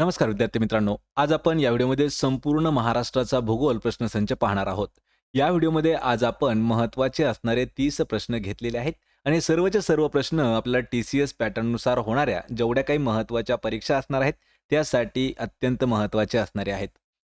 नमस्कार विद्यार्थी मित्रांनो. आज आपण या व्हिडिओमध्ये संपूर्ण महाराष्ट्राचा भूगोल प्रश्नसंच पाहणार आहोत. या व्हिडिओमध्ये आज आपण महत्त्वाचे असणारे 30 प्रश्न घेतलेले आहेत आणि सर्वचे सर्व प्रश्न आपल्याला टी-सी-एस पॅटर्ननुसार होणाऱ्या जेवढ्या काही महत्त्वाच्या परीक्षा असणार आहेत, त्यासाठी अत्यंत महत्त्वाचे असणारे आहेत.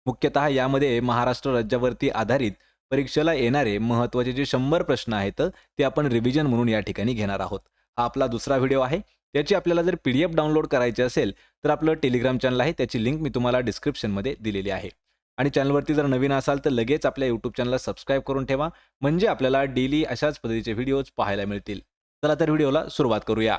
मुख्यतः यामध्ये महाराष्ट्र राज्यावरती आधारित परीक्षेला येणारे महत्त्वाचे जे 100 प्रश्न आहेत, ते आपण रिव्हिजन म्हणून या ठिकाणी घेणार आहोत. हा आपला दुसरा व्हिडिओ आहे. त्याची आपल्याला जर पी-डी-एफ डाउनलोड करायची असेल, तर आपलं टेलिग्राम चॅनल आहे, त्याची लिंक मी तुम्हाला डिस्क्रिप्शनमध्ये दिलेली आहे. आणि चॅनलवरती जर नवीन असाल, तर लगेच आपल्या यूट्यूब चॅनलला सबस्क्राईब करून ठेवा, म्हणजे आपल्याला डेली अशाच पद्धतीचे व्हिडिओज पाहायला मिळतील. चला तर व्हिडिओला सुरुवात करूया.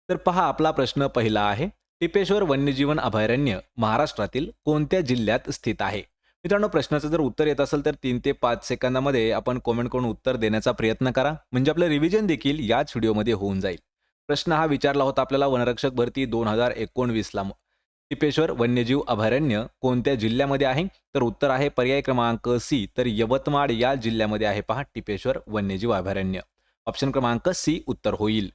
तर पहा आपला प्रश्न पहिला आहे. टिपेश्वर वन्यजीवन अभयारण्य महाराष्ट्रातील कोणत्या जिल्ह्यात स्थित आहे? मित्रांनो, प्रश्नाचं जर उत्तर येत असेल तर 3 ते 5 सेकंदामध्ये आपण कमेंट करून उत्तर देण्याचा प्रयत्न करा, म्हणजे आपलं रिव्हिजन देखील याच व्हिडिओमध्ये होऊन जाईल. प्रश्न हा विचारला होता आपल्याला वनरक्षक भरती 2019ला. टिपेश्वर वन्यजीव अभयारण्य कोणत्या जिल्ह्यामध्ये आहे? तर उत्तर आहे पर्याय क्रमांक सी, तर यवतमाळ या जिल्ह्यामध्ये आहे पहा टिपेश्वर वन्यजीव अभयारण्य. ऑप्शन क्रमांक सी उत्तर होईल.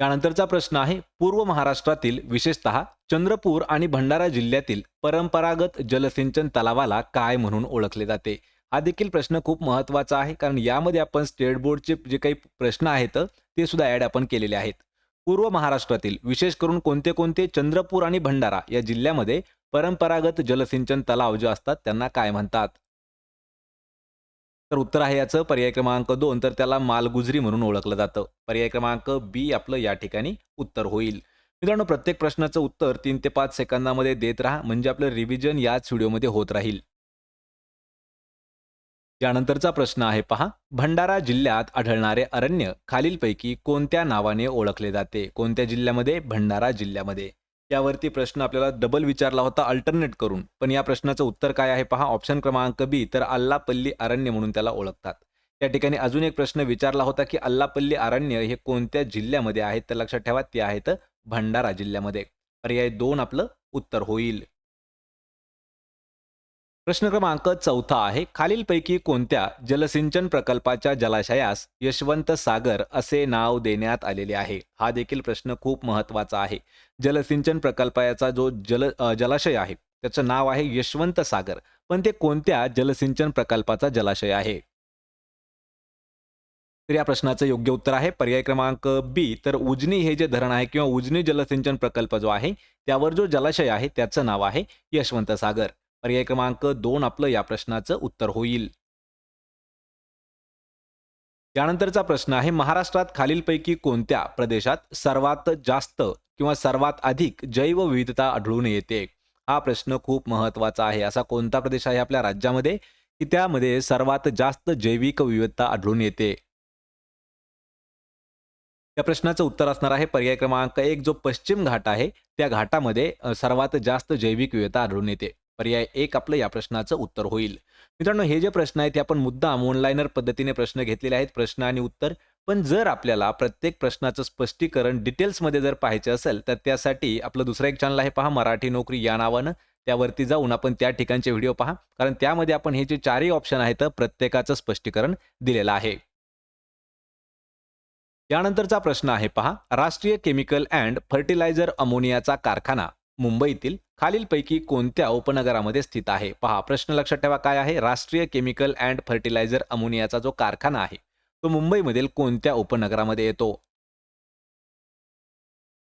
त्यानंतरचा प्रश्न आहे, पूर्व महाराष्ट्रातील विशेषतः चंद्रपूर आणि भंडारा जिल्ह्यातील परंपरागत जलसिंचन तलावाला काय म्हणून ओळखले जाते? हा देखील प्रश्न खूप महत्त्वाचा आहे, कारण यामध्ये आपण स्टेट बोर्डचे जे काही प्रश्न आहेत ते सुद्धा ॲड आपण केलेले आहेत. पूर्व महाराष्ट्रातील विशेष करून कोणते कोणते चंद्रपूर आणि भंडारा या जिल्ह्यामध्ये परंपरागत जलसिंचन तलाव जे असतात त्यांना काय म्हणतात? तर उत्तर आहे याचं पर्याय क्रमांक 2, तर त्याला मालगुजरी म्हणून ओळखलं जातं. पर्याय क्रमांक बी आपलं या ठिकाणी उत्तर होईल. मित्रांनो, प्रत्येक प्रश्नाचं उत्तर 3 ते 5 सेकंदामध्ये देत राहा, म्हणजे आपलं रिव्हिजन याच व्हिडिओमध्ये होत राहील. यानंतरचा प्रश्न आहे पहा, भंडारा जिल्ह्यात आढळणारे अरण्य खालीलपैकी कोणत्या नावाने ओळखले जाते? कोणत्या जिल्ह्यामध्ये? भंडारा जिल्ह्यामध्ये. यावरती प्रश्न आपल्याला डबल विचारला होता अल्टरनेट करून, पण या प्रश्नाचं उत्तर काय आहे पहा, ऑप्शन क्रमांक बी, तर अल्लापल्ली अरण्य म्हणून त्याला ओळखतात. त्या ठिकाणी अजून एक प्रश्न विचारला होता की अल्लापल्ली अरण्य हे कोणत्या जिल्ह्यामध्ये आहेत? तर लक्षात ठेवा ते आहेत भंडारा जिल्ह्यामध्ये. पर्याय 2 आपलं उत्तर होईल. प्रश्न क्रमांक 4 आहे. खालीलपैकी कोणत्या जलसिंचन प्रकल्पाच्या जलाशयास यशवंत सागर असे नाव देण्यात आलेले आहे? हा देखील प्रश्न खूप महत्त्वाचा आहे. जलसिंचन प्रकल्पाचा जो जलाशय आहे, त्याचं नाव आहे यशवंत सागर. पण ते कोणत्या जलसिंचन प्रकल्पाचा जलाशय आहे? तर या प्रश्नाचं योग्य उत्तर आहे पर्याय क्रमांक बी, तर उजनी हे जे धरण आहे किंवा उजनी जलसिंचन प्रकल्प जो आहे, त्यावर जो जलाशय आहे त्याचं नाव आहे यशवंत सागर. पर्याय क्रमांक 2 आपलं या प्रश्नाचं उत्तर होईल. त्यानंतरचा प्रश्न आहे, महाराष्ट्रात खालीलपैकी कोणत्या प्रदेशात सर्वात जास्त किंवा सर्वात अधिक जैवविविधता आढळून येते? हा प्रश्न खूप महत्त्वाचा आहे. असा कोणता प्रदेश आहे आपल्या राज्यामध्ये, की त्यामध्ये सर्वात जास्त जैविक विविधता आढळून येते? या प्रश्नाचं उत्तर असणार आहे पर्याय क्रमांक 1, जो पश्चिम घाट आहे, त्या घाटामध्ये सर्वात जास्त जैविक विविधता आढळून येते. पर्याय 1 आपलं या प्रश्नाचं उत्तर होईल. मित्रांनो, हे जे प्रश्न आहेत, ते आपण मुद्दाम ऑनलाईनर पद्धतीने प्रश्न घेतलेले आहेत, प्रश्न आणि उत्तर. पण जर आपल्याला प्रत्येक प्रश्नाचं स्पष्टीकरण डिटेल्समध्ये जर पाहायचे असेल, तर त्यासाठी आपलं दुसरं एक चॅनल आहे पहा, मराठी नोकरी या नावानं. त्यावरती जाऊन आपण त्या ठिकाणचे व्हिडिओ पहा, कारण त्यामध्ये आपण हे जे 4ही ऑप्शन आहेत, प्रत्येकाचं स्पष्टीकरण दिलेलं आहे. यानंतरचा प्रश्न आहे पहा, राष्ट्रीय केमिकल अँड फर्टिलायझर अमोनियाचा कारखाना मुंबईतील खालीलपैकी कोणत्या उपनगरामध्ये स्थित आहे? पहा, प्रश्न लक्षात ठेवा काय आहे, राष्ट्रीय केमिकल अँड फर्टिलायझर अमोनियाचा जो कारखाना आहे, तो मुंबईमधील कोणत्या उपनगरामध्ये येतो?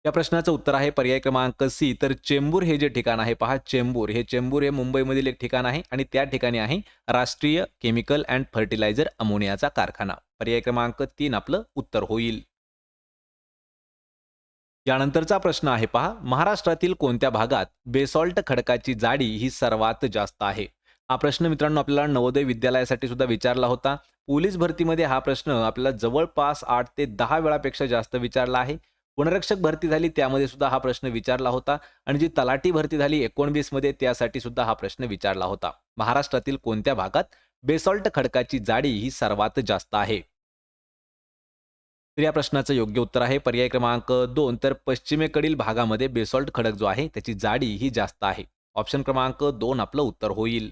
या प्रश्नाचं उत्तर आहे पर्याय क्रमांक सी, तर चेंबूर हे जे ठिकाण आहे पहा, चेंबूर हे मुंबईमधील एक ठिकाण आहे आणि त्या ठिकाणी आहे राष्ट्रीय केमिकल अँड फर्टिलायझर अमोनियाचा कारखाना. पर्याय क्रमांक 3 आपलं उत्तर होईल. यानंतरचा प्रश्न आहे पहा, महाराष्ट्रातील कोणत्या भागात बेसॉल्ट खडकाची जाडी ही सर्वात जास्त आहे? हा प्रश्न मित्रांनो आपल्याला नवोदय विद्यालयासाठी सुद्धा विचारला होता. पोलीस भरतीमध्ये हा प्रश्न आपल्याला जवळपास 8 ते 10 वेळापेक्षा जास्त विचारला आहे. वनरक्षक भरती झाली त्यामध्ये सुद्धा हा प्रश्न विचारला होता आणि जी तलाठी भरती झाली 19 मध्ये त्यासाठी सुद्धा हा प्रश्न विचारला होता. महाराष्ट्रातील कोणत्या भागात बेसॉल्ट खडकाची जाडी ही सर्वात जास्त आहे? तर या प्रश्नाचं योग्य उत्तर आहे पर्याय क्रमांक 2, तर पश्चिमेकडील भागामध्ये बेसॉल्ट खडक जो आहे त्याची जाडी ही जास्त आहे. ऑप्शन क्रमांक 2 आपलं उत्तर होईल.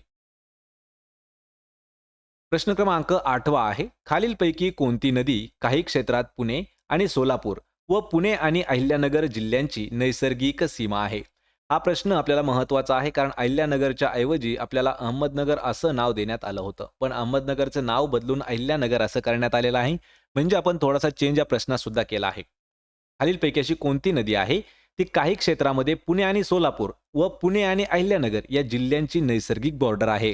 प्रश्न क्रमांक 8 आहे, खालीलपैकी कोणती नदी काही क्षेत्रात पुणे आणि सोलापूर व पुणे आणि अहिल्यानगर जिल्ह्यांची नैसर्गिक सीमा आहे? हा प्रश्न आपल्याला महत्त्वाचा आहे, कारण अहिल्यानगरच्या ऐवजी आपल्याला अहमदनगर असं नाव देण्यात आलं होतं. पण अहमदनगरचं नाव बदलून अहिल्यानगर असं करण्यात आलेलं आहे. म्हणजे आपण थोडासा चेंज या प्रश्नात सुद्धा केला आहे. खालीलपैकी अशी कोणती नदी आहे, ती काही क्षेत्रामध्ये पुणे आणि सोलापूर व पुणे आणि अहिल्यानगर या जिल्ह्यांची नैसर्गिक बॉर्डर आहे?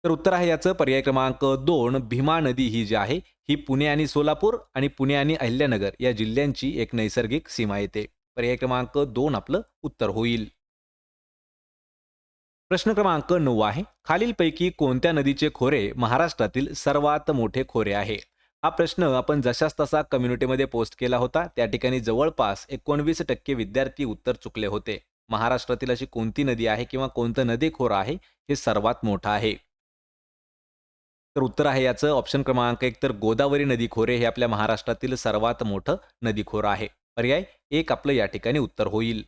तर उत्तर आहे याचं पर्याय क्रमांक 2, भीमा नदी ही जी आहे, ही पुणे आणि सोलापूर आणि पुणे आणि अहिल्यानगर या जिल्ह्यांची एक नैसर्गिक सीमा येते. पर्याय क्रमांक 2 आपलं उत्तर होईल. प्रश्न क्रमांक 9 आहे. खालीलपैकी कोणत्या नदीचे खोरे महाराष्ट्रातील सर्वात मोठे खोरे आहे? हा प्रश्न आपण जशास तसा कम्युनिटीमध्ये पोस्ट केला होता. त्या ठिकाणी जवळपास 19% विद्यार्थी उत्तर चुकले होते. महाराष्ट्रातील अशी कोणती नदी आहे किंवा कोणतं नदीखोरं आहे, हे सर्वात मोठं आहे? तर उत्तर आहे याचं ऑप्शन क्रमांक 1, तर गोदावरी नदी खोरे हे आपल्या महाराष्ट्रातील सर्वात मोठं नदीखोरं आहे. पर्याय 1 आपलं या ठिकाणी उत्तर होईल.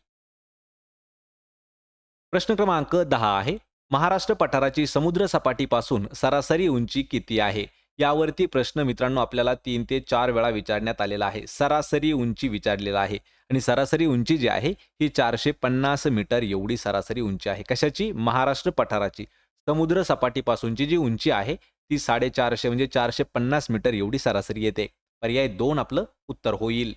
प्रश्न क्रमांक 10 आहे. महाराष्ट्र पठाराची समुद्र सपाटीपासून सरासरी उंची किती आहे? यावरती प्रश्न मित्रांनो आपल्याला 3 ते 4 वेळा विचारण्यात आलेला आहे. सरासरी उंची विचारलेला आहे आणि सरासरी उंची जी आहे ही 450 मीटर एवढी सरासरी उंची आहे. कशाची? महाराष्ट्र पठाराची. समुद्र सपाटीपासूनची जी उंची आहे ती 450 म्हणजे 450 मीटर एवढी सरासरी येते. पर्याय 2 आपलं उत्तर होईल.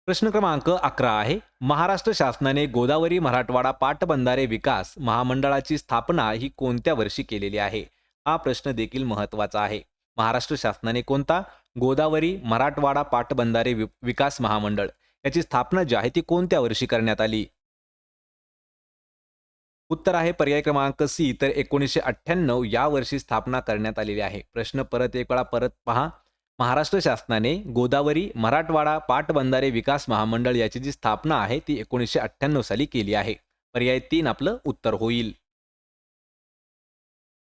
प्रश्न क्रमांक 11 आहे. महाराष्ट्र शासनाने गोदावरी मराठवाडा पाटबंधारे विकास महामंडळाची स्थापना ही कोणत्या वर्षी केलेली आहे? हा प्रश्न देखील महत्त्वाचा आहे. महाराष्ट्र शासनाने कोणता? गोदावरी मराठवाडा पाटबंधारे विकास महामंडळ याची स्थापना जी आहे ती कोणत्या वर्षी करण्यात आली? उत्तर आहे पर्याय क्रमांक सी, तर 1998 या वर्षी स्थापना करण्यात आलेली आहे. प्रश्न परत एक वेळा परत पहा. महाराष्ट्र शासनाने गोदावरी मराठवाडा पाटबंधारे विकास महामंडळ याची जी स्थापना आहे ती 1998 साली केली आहे. पर्याय 3 आपलं उत्तर होईल.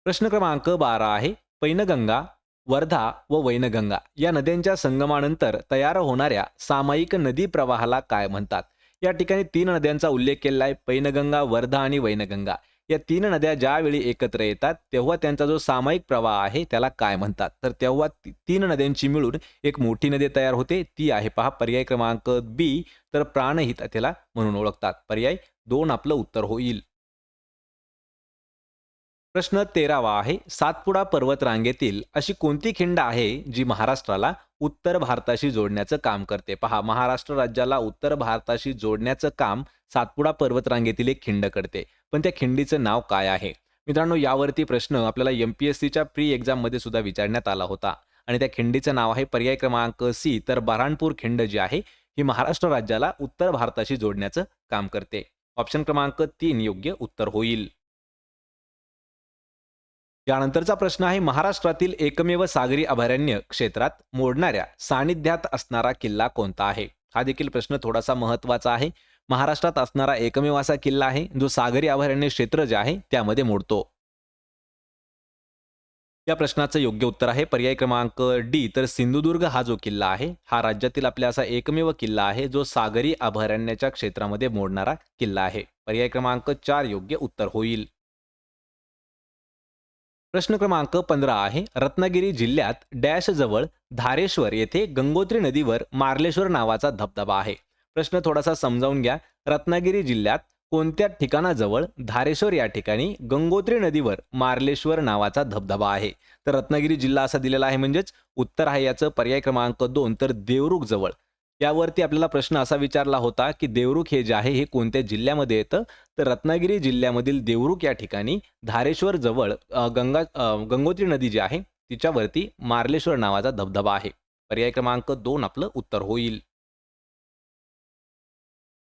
प्रश्न क्रमांक 12 आहे. पैनगंगा, वर्धा व वैनगंगा या नद्यांच्या संगमानंतर तयार होणाऱ्या सामायिक नदी प्रवाहाला काय म्हणतात? या ठिकाणी 3 नद्यांचा उल्लेख केलेला आहे. पैनगंगा, वर्धा आणि वैनगंगा. या 3 नद्या ज्यावेळी एकत्र येतात, तेव्हा त्यांचा जो सामायिक प्रवाह आहे त्याला काय म्हणतात? तर तेव्हा 3 नद्यांची मिळून एक मोठी नदी तयार होते. ती आहे पहा पर्याय क्रमांक बी, तर प्राणहिता त्याला म्हणून ओळखतात. पर्याय 2 आपलं उत्तर होईल. प्रश्न 13वा आहे. सातपुडा पर्वतरांगेतील अशी कोणती खिंड आहे जी महाराष्ट्राला उत्तर भारताशी जोडण्याचं काम करते? पहा, महाराष्ट्र राज्याला उत्तर भारताशी जोडण्याचं काम सातपुडा पर्वतरांगेतील एक खिंड करते. पण त्या खिंडीचं नाव काय आहे? मित्रांनो, यावरती प्रश्न आपल्याला एमपीएससीच्या प्री एक्झाममध्ये सुद्धा विचारण्यात आला होता आणि त्या खिंडीचं नाव आहे पर्याय क्रमांक सी, तर बऱ्हाणपूर खिंड जी आहे ही महाराष्ट्र राज्याला उत्तर भारताशी जोडण्याचं काम करते. ऑप्शन क्रमांक 3 योग्य उत्तर होईल. यानंतरचा प्रश्न आहे. महाराष्ट्रातील एकमेव सागरी अभयारण्य क्षेत्रात मोडणाऱ्या सानिध्यात असणारा किल्ला कोणता आहे? हा देखील प्रश्न थोडासा महत्त्वाचा आहे. महाराष्ट्रात असणारा एकमेव असा किल्ला आहे जो सागरी अभयारण्य क्षेत्र जे आहे त्यामध्ये मोडतो. या प्रश्नाचं योग्य उत्तर आहे पर्याय क्रमांक डी, तर सिंधुदुर्ग हा जो किल्ला आहे हा राज्यातील आपल्या असा एकमेव किल्ला आहे जो सागरी अभयारण्याच्या क्षेत्रामध्ये मोडणारा किल्ला आहे. पर्याय क्रमांक 4 योग्य उत्तर होईल. प्रश्न क्रमांक 15 आहे. रत्नागिरी जिल्ह्यात डॅश जवळ धारेश्वर येथे गंगोत्री नदीवर मार्लेश्वर नावाचा धबधबा आहे. प्रश्न थोडासा समजावून घ्या. रत्नागिरी जिल्ह्यात कोणत्या ठिकाणाजवळ धारेश्वर या ठिकाणी गंगोत्री नदीवर मार्लेश्वर नावाचा धबधबा आहे? तर रत्नागिरी जिल्हा असा दिलेला आहे, म्हणजेच उत्तर आहे याचं पर्याय क्रमांक 2, तर देवरुख जवळ. यावरती आपल्याला प्रश्न असा विचारला होता की देवरुख हे जे आहे हे कोणत्या जिल्ह्यामध्ये येतं? तर रत्नागिरी जिल्ह्यामधील देवरुख या ठिकाणी धारेश्वर जवळ गंगोत्री नदी जी आहे तिच्यावरती मार्लेश्वर नावाचा धबधबा आहे. पर्याय क्रमांक 2 आपलं उत्तर होईल.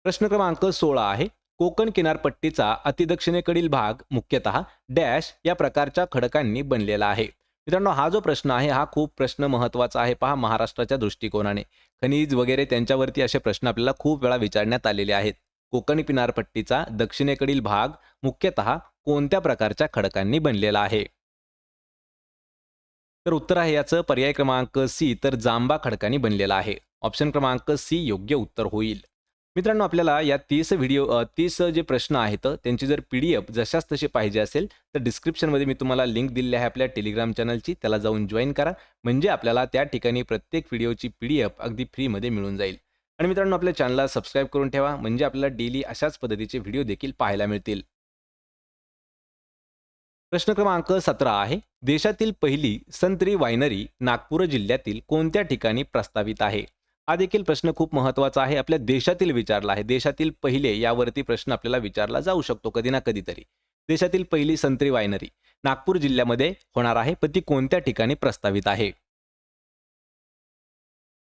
प्रश्न क्रमांक 16 आहे. कोकण किनारपट्टीचा अतिदक्षिणेकडील भाग मुख्यतः डॅश या प्रकारच्या खडकांनी बनलेला आहे. मित्रांनो, हा जो प्रश्न आहे हा खूप प्रश्न महत्त्वाचा आहे. पहा, महाराष्ट्राच्या दृष्टिकोनाने खनिज वगैरे त्यांच्यावरती असे प्रश्न आपल्याला खूप वेळा विचारण्यात आलेले आहेत. कोकण किनारपट्टीचा दक्षिणेकडील भाग मुख्यतः कोणत्या प्रकारच्या खडकांनी बनलेला आहे? तर उत्तर आहे याचं पर्याय क्रमांक सी, तर जांबा खडकांनी बनलेला आहे. ऑप्शन क्रमांक सी योग्य उत्तर होईल. मित्रांनो, आपल्याला या 30 जे प्रश्न आहेत त्यांची जर PDF जशाच तशी पाहिजे असेल, तर डिस्क्रिप्शनमध्ये मी तुम्हाला लिंक दिलेली आहे आपल्या टेलिग्राम चॅनलची. त्याला जाऊन जॉइन करा. म्हणजे आपल्याला त्या ठिकाणी प्रत्येक व्हिडिओची PDF अगदी फ्रीमध्ये मिळून जाईल. आणि मित्रांनो, आपल्या चॅनलला सबस्क्राईब करून ठेवा. म्हणजे आपल्याला डेली अशाच पद्धतीचे व्हिडिओ देखील पाहायला मिळतील. प्रश्न क्रमांक 17 आहे. देशातील पहिली संत्री वायनरी नागपूर जिल्ह्यातील कोणत्या ठिकाणी प्रस्तावित आहे? हा देखील प्रश्न खूप महत्त्वाचा आहे. आपल्या देशातील विचारला आहे. देशातील पहिले यावरती प्रश्न आपल्याला विचारला जाऊ शकतो कधी ना कधीतरी. देशातील पहिली संत्री वायनरी नागपूर जिल्ह्यामध्ये होणार आहे, पण ती कोणत्या ठिकाणी प्रस्तावित आहे?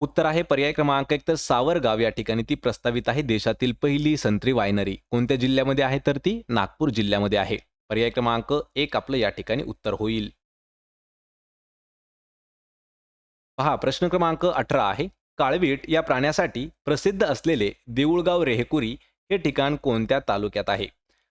उत्तर आहे पर्याय क्रमांक 1 तर सावरगाव या ठिकाणी ती प्रस्तावित आहे. देशातील पहिली संत्री वायनरी कोणत्या जिल्ह्यामध्ये आहे? तर ती नागपूर जिल्ह्यामध्ये आहे. पर्याय क्रमांक 1 आपलं या ठिकाणी उत्तर होईल. पहा प्रश्न क्रमांक 18 आहे. काळवीट या प्राण्यासाठी प्रसिद्ध असलेले देऊळगाव रेहकुरी हे ठिकाण कोणत्या तालुक्यात आहे?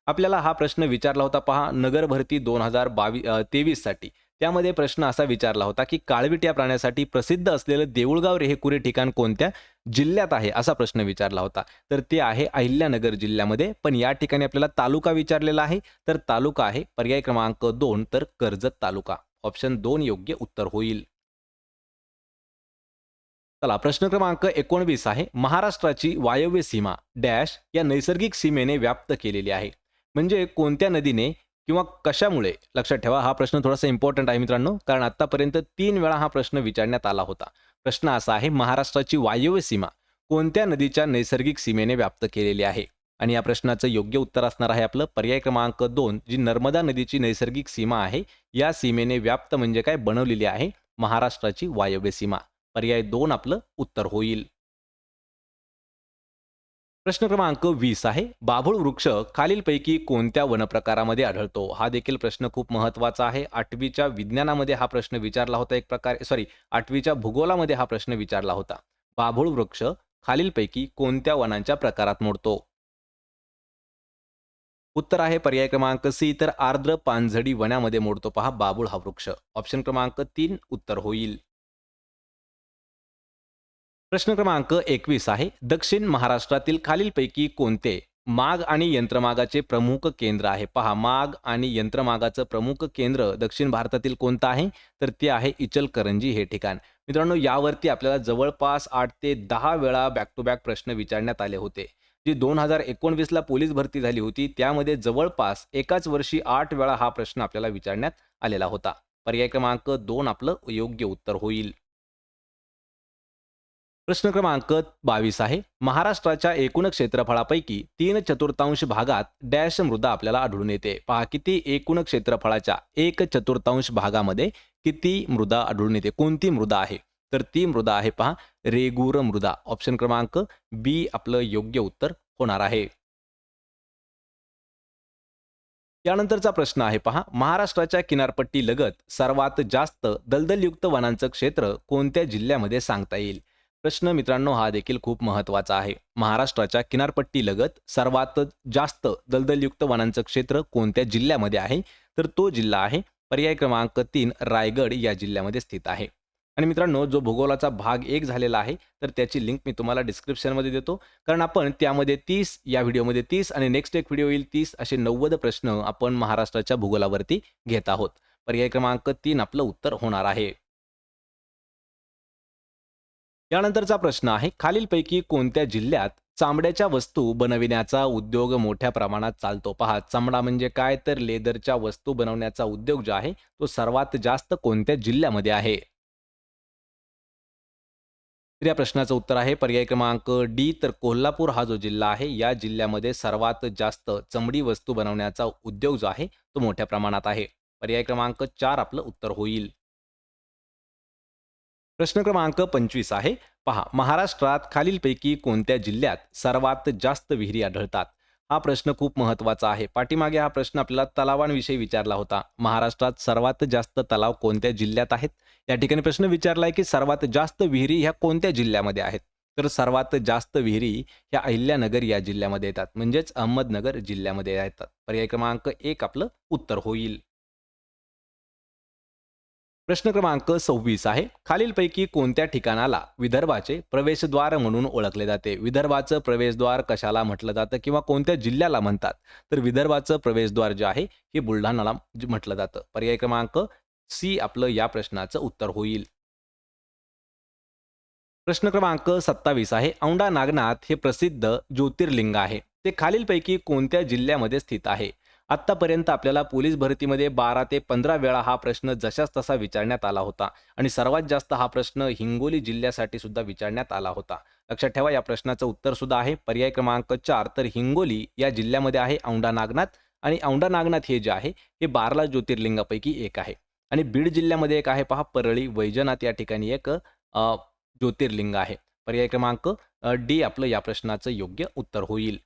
आपल्याला हा प्रश्न विचारला होता पहा नगर भरती 2023 साठी. त्यामध्ये प्रश्न असा विचारला होता की काळवीट या प्राण्यासाठी प्रसिद्ध असलेलं देऊळगाव रेहकुरी ठिकाण कोणत्या जिल्ह्यात आहे असा प्रश्न विचारला होता. तर ते आहे अहिल्यानगर जिल्ह्यामध्ये. पण या ठिकाणी आपल्याला तालुका विचारलेला आहे. तर तालुका आहे पर्याय क्रमांक 2 तर कर्जत तालुका. ऑप्शन 2 योग्य उत्तर होईल. चला प्रश्न क्रमांक 19 आहे. महाराष्ट्राची वायव्य सीमा डॅश या नैसर्गिक सीमेने व्याप्त केलेली आहे. म्हणजे कोणत्या नदीने किंवा कशामुळे? लक्षात ठेवा हा प्रश्न थोडासा इम्पॉर्टंट आहे मित्रांनो, कारण आतापर्यंत 3 वेळा हा प्रश्न विचारण्यात आला होता. प्रश्न असा आहे महाराष्ट्राची वायव्य सीमा कोणत्या नदीच्या नैसर्गिक सीमेने व्याप्त केलेली आहे? आणि या प्रश्नाचं योग्य उत्तर असणार आहे आपलं पर्याय क्रमांक 2 जी नर्मदा नदीची नैसर्गिक सीमा आहे. या सीमेने व्याप्त म्हणजे काय बनवलेली आहे महाराष्ट्राची वायव्य सीमा. पर्याय 2 आपलं उत्तर होईल. प्रश्न क्रमांक 20 आहे. बाभूळ वृक्ष खालीलपैकी कोणत्या वनप्रकारामध्ये आढळतो? हा देखील प्रश्न खूप महत्त्वाचा आहे. 8वीच्या विज्ञानामध्ये हा प्रश्न विचारला होता एक प्रकारे 8वीच्या भूगोलामध्ये हा प्रश्न विचारला होता. बाभूळ वृक्ष खालीलपैकी कोणत्या वनांच्या प्रकारात मोडतो? उत्तर आहे पर्याय क्रमांक सी तर आर्द्र पानझडी वनामध्ये मोडतो पहा बाभूळ हा वृक्ष. ऑप्शन क्रमांक 3 उत्तर होईल. प्रश्न क्रमांक 21 आहे. दक्षिण महाराष्ट्रातील खालीलपैकी कोणते माग आणि यंत्रमागाचे प्रमुख केंद्र आहे? पहा माग आणि यंत्रमागाचं प्रमुख केंद्र दक्षिण भारतातील कोणतं आहे? तर ते आहे इचलकरंजी हे ठिकाण. मित्रांनो यावरती आपल्याला जवळपास 8 ते 10 वेळा बॅक टू बॅक प्रश्न विचारण्यात आले होते. जी 2019 ला पोलीस भरती झाली होती त्यामध्ये जवळपास एकाच वर्षी 8 वेळा हा प्रश्न आपल्याला विचारण्यात आलेला होता. पर्याय क्रमांक 2 आपलं योग्य उत्तर होईल. प्रश्न क्रमांक 22 आहे. महाराष्ट्राच्या एकूण क्षेत्रफळापैकी 3/4 भागात डॅश मृदा आपल्याला आढळून येते. पहा किती एकूण क्षेत्रफळाच्या 1/4 भागामध्ये किती मृदा आढळून येते? कोणती मृदा आहे? तर ती मृदा आहे पहा रेगूर मृदा. ऑप्शन क्रमांक बी आपलं योग्य उत्तर होणार आहे. यानंतरचा प्रश्न आहे पहा महाराष्ट्राच्या किनारपट्टी लगत सर्वात जास्त दलदलयुक्त वनांचं क्षेत्र कोणत्या जिल्ह्यामध्ये सांगता येईल? प्रश्न मित्रांनो हा देखील खूप महत्त्वाचा आहे. महाराष्ट्राच्या किनारपट्टी लगत सर्वात जास्त दलदलयुक्त वनांचं क्षेत्र कोणत्या जिल्ह्यामध्ये आहे? तर तो जिल्हा आहे पर्याय क्रमांक 3 रायगड या जिल्ह्यामध्ये स्थित आहे. आणि मित्रांनो जो भूगोलाचा भाग 1 झालेला आहे तर त्याची लिंक मी तुम्हाला डिस्क्रिप्शनमध्ये देतो. कारण आपण त्यामध्ये 30 या व्हिडिओमध्ये 30 आणि नेक्स्ट एक व्हिडिओ येईल 30 असे 90 प्रश्न आपण महाराष्ट्राच्या भूगोलावरती घेत आहोत. पर्याय क्रमांक 3 आपलं उत्तर होणार आहे. यानंतरचा प्रश्न आहे खालीलपैकी कोणत्या जिल्ह्यात चामड्याच्या वस्तू बनविण्याचा उद्योग मोठ्या प्रमाणात चालतो? पहा चामडा म्हणजे काय तर लेदरच्या वस्तू बनवण्याचा उद्योग जो आहे तो सर्वात जास्त कोणत्या जिल्ह्यामध्ये आहे? तर या प्रश्नाचं उत्तर आहे पर्याय क्रमांक डी तर कोल्हापूर हा जो जिल्हा आहे या जिल्ह्यामध्ये सर्वात जास्त चमडी वस्तू बनवण्याचा उद्योग जो आहे तो मोठ्या प्रमाणात आहे. पर्याय क्रमांक 4 आपलं उत्तर होईल. प्रश्न क्रमांक 25 आहे. पहा महाराष्ट्रात खालीलपैकी कोणत्या जिल्ह्यात सर्वात जास्त विहिरी आढळतात? हा प्रश्न खूप महत्त्वाचा आहे. पाठीमागे हा प्रश्न आपल्याला तलावांविषयी विचारला होता. महाराष्ट्रात सर्वात जास्त तलाव कोणत्या जिल्ह्यात आहेत? या ठिकाणी प्रश्न विचारलाय की सर्वात जास्त विहिरी ह्या कोणत्या जिल्ह्यामध्ये आहेत? तर सर्वात जास्त विहिरी ह्या अहिल्यानगर या जिल्ह्यामध्ये येतात. म्हणजेच अहमदनगर जिल्ह्यामध्ये येतात. पर्याय क्रमांक 1 आपलं उत्तर होईल. प्रश्न क्रमांक 26 आहे. खालीलपैकी कोणत्या ठिकाणाला विदर्भाचे प्रवेशद्वार म्हणून ओळखले जाते? विदर्भाचं प्रवेशद्वार कशाला म्हटलं जातं किंवा कोणत्या जिल्ह्याला म्हणतात? तर विदर्भाचं प्रवेशद्वार जे आहे हे बुलढाणाला म्हटलं जातं. पर्याय क्रमांक सी आपलं या प्रश्नाचं उत्तर होईल. प्रश्न क्रमांक 27 आहे. औंढा नागनाथ हे प्रसिद्ध ज्योतिर्लिंग आहे. ते खालीलपैकी कोणत्या जिल्ह्यामध्ये स्थित आहे? आत्तापर्यंत आपल्याला पोलीस भरतीमध्ये 12 ते 15 वेळा हा प्रश्न जशाच तसा विचारण्यात आला होता आणि सर्वात जास्त हा प्रश्न हिंगोली जिल्ह्यासाठी सुद्धा विचारण्यात आला होता. लक्षात ठेवा, या प्रश्नाचं उत्तर सुद्धा आहे पर्याय क्रमांक 4. तर हिंगोली या जिल्ह्यामध्ये आहे औंढा नागनाथ आणि औंढा नागनाथ हे जे आहे हे 12 ज्योतिर्लिंगापैकी एक आहे. आणि बीड जिल्ह्यामध्ये एक आहे पहा, परळी वैजनाथ या ठिकाणी एक ज्योतिर्लिंग आहे. पर्याय क्रमांक डी आपलं या प्रश्नाचं योग्य उत्तर होईल.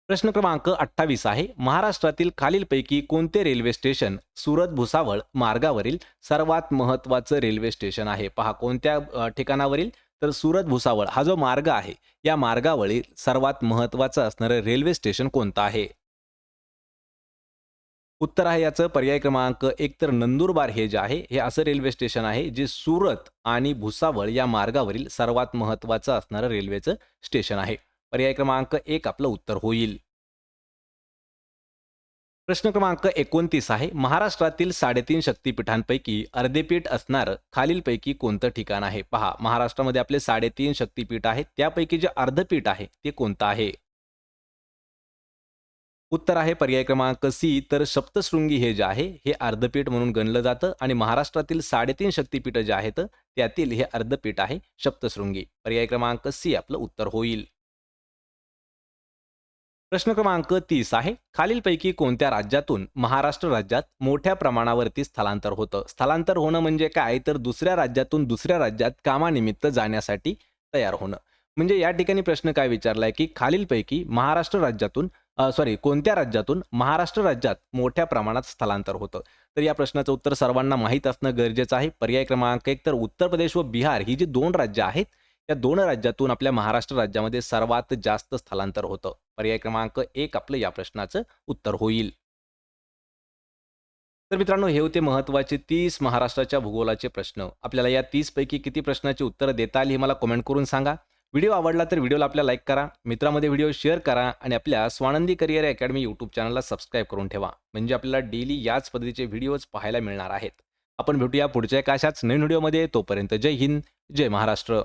प्रश्न क्रमांक 28 आहे. महाराष्ट्रातील खालीलपैकी कोणते रेल्वे स्टेशन सुरत भुसावळ मार्गावरील सर्वात महत्त्वाचं रेल्वे स्टेशन आहे? पहा कोणत्या ठिकाणावरील? तर सुरत भुसावळ हा जो मार्ग आहे या मार्गावरील सर्वात महत्त्वाचं असणारं रेल्वे स्टेशन कोणतं आहे? उत्तर आहे याचं पर्याय क्रमांक 1. तर नंदुरबार हे जे आहे हे असं रेल्वे स्टेशन आहे जे सुरत आणि भुसावळ या मार्गावरील सर्वात महत्त्वाचं असणारं रेल्वेचं स्टेशन आहे. पर्याय क्रमांक 1 आपलं उत्तर होईल. प्रश्न क्रमांक 29 आहे. महाराष्ट्रातील 3.5 शक्तिपीठांपैकी अर्धेपीठ असणारं खालीलपैकी कोणतं ठिकाण आहे? पहा, महाराष्ट्रामध्ये आपले 3.5 शक्तिपीठ आहेत, त्यापैकी जे अर्धपीठ आहे ते कोणतं आहे? उत्तर आहे पर्याय क्रमांक सी. तर सप्तशृंगी हे जे आहे हे अर्धपीठ म्हणून गणलं जातं आणि महाराष्ट्रातील 3.5 शक्तिपीठ जे आहेत त्यातील हे अर्धपीठ आहे सप्तशृंगी. पर्याय क्रमांक सी आपलं उत्तर होईल. प्रश्न क्रमांक 30 आहे. खालीलपैकी कोणत्या राज्यातून महाराष्ट्र राज्यात मोठ्या प्रमाणावरती स्थलांतर होतं? स्थलांतर होणं म्हणजे काय? तर दुसऱ्या राज्यातून दुसऱ्या राज्यात कामानिमित्त जाण्यासाठी तयार होणं. म्हणजे या ठिकाणी प्रश्न काय विचारलाय की खालीलपैकी महाराष्ट्र राज्यातून कोणत्या राज्यातून महाराष्ट्र राज्यात मोठ्या प्रमाणात स्थलांतर होतं? तर या प्रश्नाचं उत्तर सर्वांना माहीत असणं गरजेचं आहे. पर्याय क्रमांक 1. तर उत्तर प्रदेश व बिहार ही जी 2 राज्य आहेत या 2 राज्यातून आपल्या महाराष्ट्र राज्यामध्ये सर्वात जास्त स्थलांतर होतं. पर्याय क्रमांक 1 आपलं या प्रश्नाचं उत्तर होईल. तर मित्रांनो, हे होते महत्त्वाचे 30 महाराष्ट्राच्या भूगोलाचे प्रश्न. आपल्याला या 30 पैकी किती प्रश्नाची उत्तरं देता आली हे मला कमेंट करून सांगा. व्हिडिओ आवडला तर व्हिडिओला आपल्या लाईक करा, मित्रांमध्ये व्हिडिओ शेअर करा आणि आपल्या स्वानंदी करिअर अकॅडमी यूट्यूब चॅनलला सबस्क्राईब करून ठेवा. म्हणजे आपल्याला डेली याच पद्धतीचे व्हिडिओज पाहायला मिळणार आहेत. आपण भेटूया पुढच्या एका अशाच नवीन व्हिडिओमध्ये. तोपर्यंत जय हिंद, जय महाराष्ट्र.